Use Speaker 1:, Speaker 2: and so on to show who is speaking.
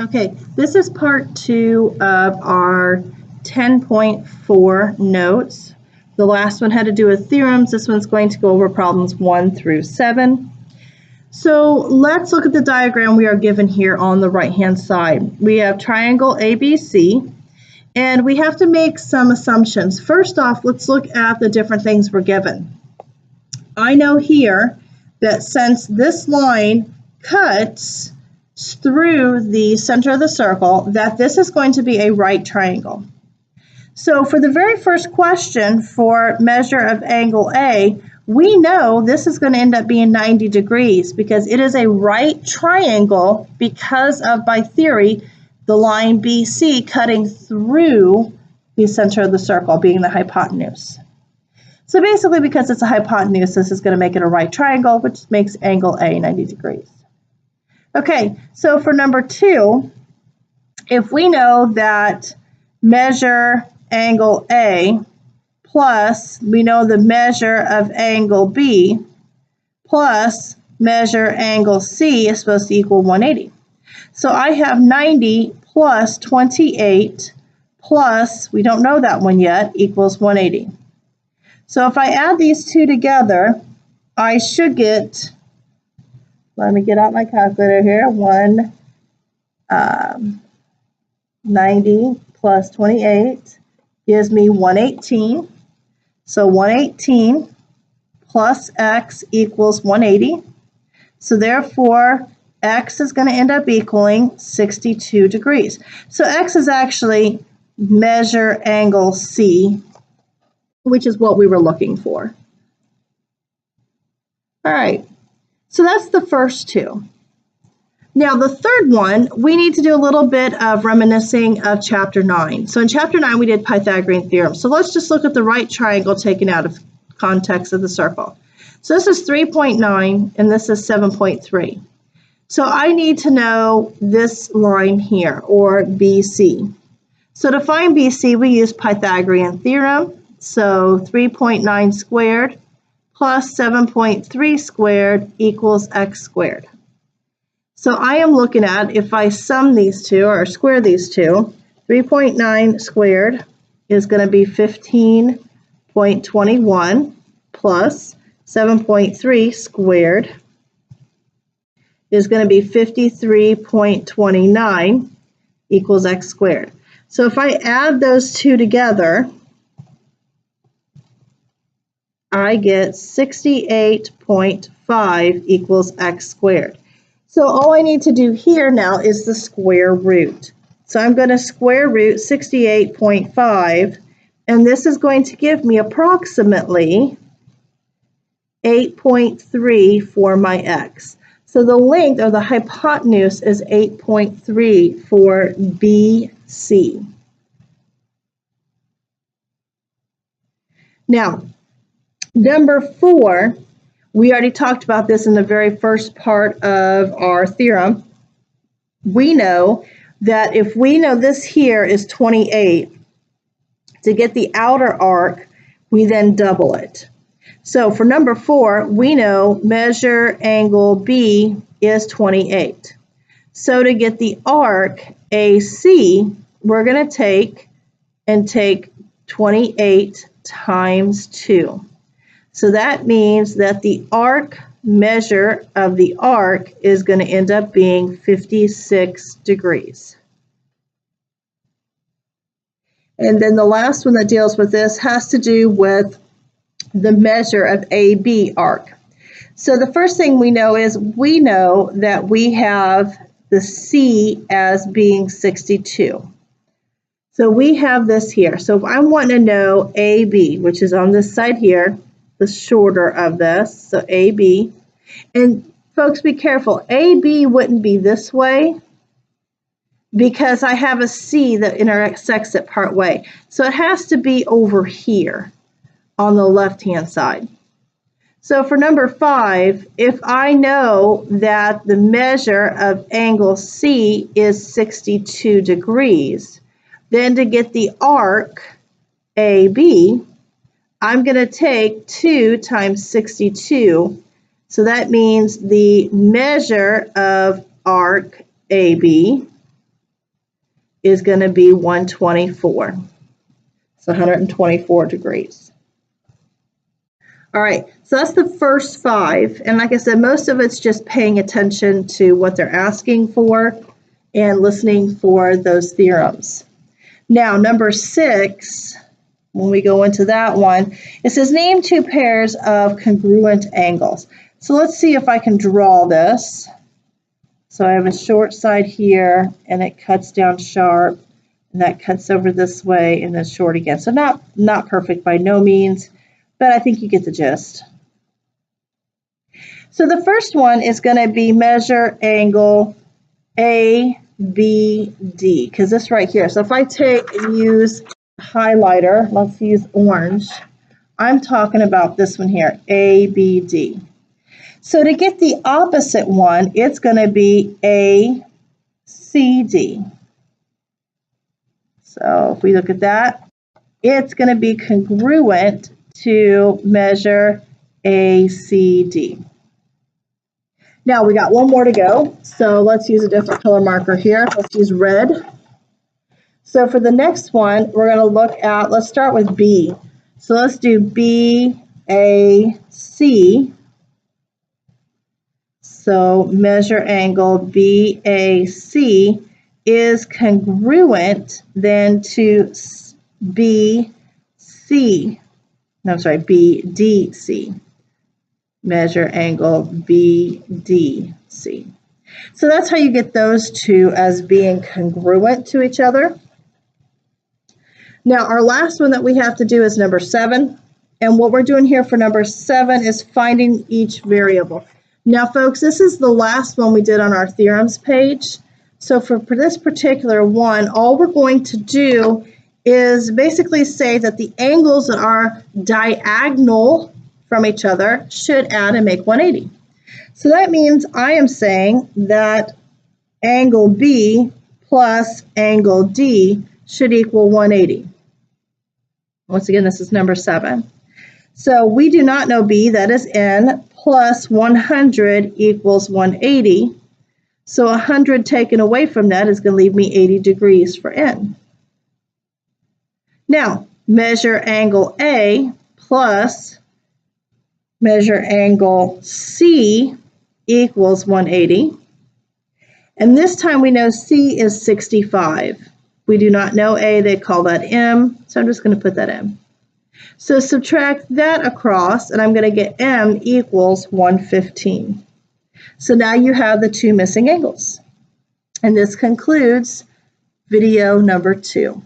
Speaker 1: Okay, this is part 2 of our 10.4 notes. The last one had to do with theorems. This one's going to go over problems 1 through 7. So let's look at the diagram we are given here on the right-hand side. We have triangle ABC, and we have to make some assumptions. First off, let's look at the different things we're given. I know here that since this line cuts through the center of the circle, that this is going to be a right triangle. So for the very first question for measure of angle A, we know this is going to end up being 90 degrees because it is a right triangle because of, by theory, the line BC cutting through the center of the circle, being the hypotenuse. So basically, because it's a hypotenuse, this is going to make it a right triangle, which makes angle A 90 degrees. Okay, so for number 2, if we know that measure angle A plus we know the measure of angle B plus measure angle C is supposed to equal 180. So I have 90 plus 28 plus, we don't know that one yet, equals 180. So if I add these two together, I should get, let me get out my calculator here, 90 plus 28 gives me 118. So 118 plus x equals 180. So therefore, x is going to end up equaling 62 degrees. So x is actually measure angle C, which is what we were looking for. All right, so that's the first two. Now the third one, we need to do a little bit of reminiscing of chapter 9. So in chapter 9, we did Pythagorean Theorem. So let's just look at the right triangle taken out of context of the circle. So this is 3.9 and this is 7.3. So I need to know this line here, or BC. So to find BC, we use Pythagorean Theorem. So 3.9 squared plus 7.3 squared equals x squared. So I am looking at, if I sum these two or square these two, 3.9 squared is going to be 15.21 plus 7.3 squared is going to be 53.29 equals x squared. So if I add those two together, I get 68.5 equals x squared. So all I need to do here now is the square root. So I'm going to square root 68.5, and this is going to give me approximately 8.3 for my x. So the length, or the hypotenuse, is 8.3 for BC. Now, number 4, we already talked about this in the very first part of our theorem. We know that if we know this here is 28, to get the outer arc, we then double it. So for number 4, we know measure angle B is 28. So to get the arc AC, we're going to take 28 times 2. So that means that the arc measure of the arc is going to end up being 56 degrees. And then the last one that deals with this has to do with the measure of AB arc. So the first thing we know is we know that we have the C as being 62. So we have this here. So if I want to know AB, which is on this side here, the shorter of this, so AB. And folks, be careful. AB wouldn't be this way because I have a C that intersects it part way. So it has to be over here on the left-hand side. So for number 5, if I know that the measure of angle C is 62 degrees, then to get the arc AB, I'm going to take 2 times 62. So that means the measure of arc AB is going to be 124. It's 124 degrees. All right, so that's the first 5. And like I said, most of it's just paying attention to what they're asking for and listening for those theorems. Now, number 6, when we go into that one, it says name 2 pairs of congruent angles. So let's see if I can draw this. So I have a short side here, and it cuts down sharp, and that cuts over this way, and then short again. So not perfect by no means, but I think you get the gist. So the first one is going to be measure angle ABD, because this right here. So if I take and use highlighter, let's use orange, I'm talking about this one here, ABD. So to get the opposite one, it's going to be ACD. So if we look at that, it's going to be congruent to measure ACD. Now we got one more to go, so let's use a different color marker here. Let's use red. So for the next one, we're going to look at, let's start with B. So let's do BAC. So measure angle BAC is congruent then to BDC. Measure angle BDC. So that's how you get those two as being congruent to each other. Now our last one that we have to do is number 7. And what we're doing here for number 7 is finding each variable. Now folks, this is the last one we did on our theorems page. So for this particular one, all we're going to do is basically say that the angles that are diagonal from each other should add and make 180. So that means I am saying that angle B plus angle D should equal 180. Once again, this is number 7. So we do not know B, that is N, plus 100 equals 180. So 100 taken away from that is going to leave me 80 degrees for N. Now, measure angle A plus measure angle C equals 180. And this time we know C is 65. We do not know A, they call that M, so I'm just going to put that M. So subtract that across, and I'm going to get M equals 115. So now you have the 2 missing angles. And this concludes video number 2.